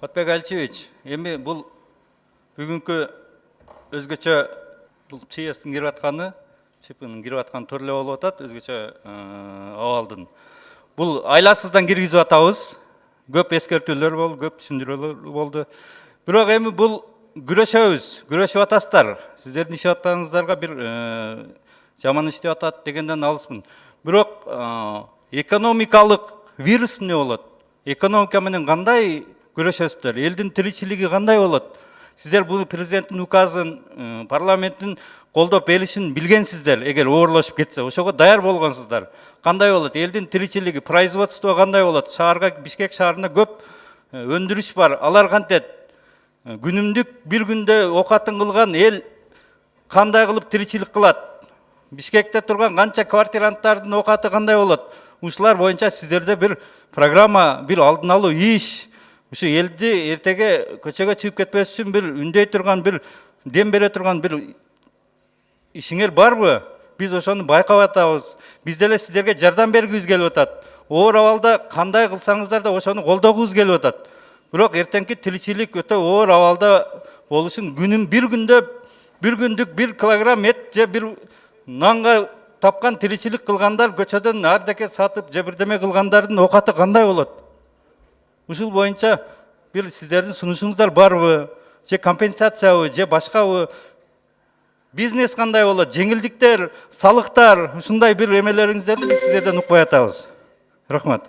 Батбек Алчевич, эми бул бүгүнкү өзгөчө бул ЧС-тин кирип атканы, ЧПнын кирип атканы төрлө болуп атат, өзгөчө абалдын. Бул айласыздан киргизип атабыз. Көп эскертүүлөр болду, көп түшүндүрүүлөр болду. Бирок эми бул күрөшүп атасыздар. Сиздердин ишеп атканыңыздарга бир жаман иштеп атат дегенден алыспын. Бирок экономикалык вирус эмне болот? Экономика менен кандай күрөшөсүздөр? Элдин тиричилиги кандай болот? Сиздер бул президенттин указын, парламенттин колдоп беришин билгенсиздер. Эгер оорулашып кетсе, ошого даяр болгонсуздар. Кандай болот? Элдин тиричилиги, производство кандай болот? Шаарга, Бишкек шаарында көп өндүрүш бар. Алар кантет? Күнүмдүк бир күндө окатын кылган эл кандай кылып тиричилик кылат? Бишкекте турган канча квартиранттардын окаты кандай болот? Ушулар боюнча сиздерде бир программа, бир алдын алуу иш, ушу элди эртеге көчөгө чыгып кетпес үчүн бир үндөй турган, бир дем бере турган бир ишиңер барбы? Биз ошону байкап атабыз. Биз деле сиздерге жардам бергибиз келип атат. Оор абалда кандай кылсаңыздар да ошону колдогубуз келип атат. Бирок эртеңки тиричилик өтө оор абалда болушун бир күндүк 1 килограмм эт же бир нанга тапкан тиричилик кылгандар көчөдөн ардеке сатып же бирдеме кылгандардын окаты кандай болот? Ушул боюнча бир сиздердин сунушуңуздар барбы? Же компенсациябы, же башкабы? Бизнес кандай болот? Жеңилдиктер, салыктар, ушундай бир эмелериңиздерди биз сиздерден укпай атабыз. Рахмат.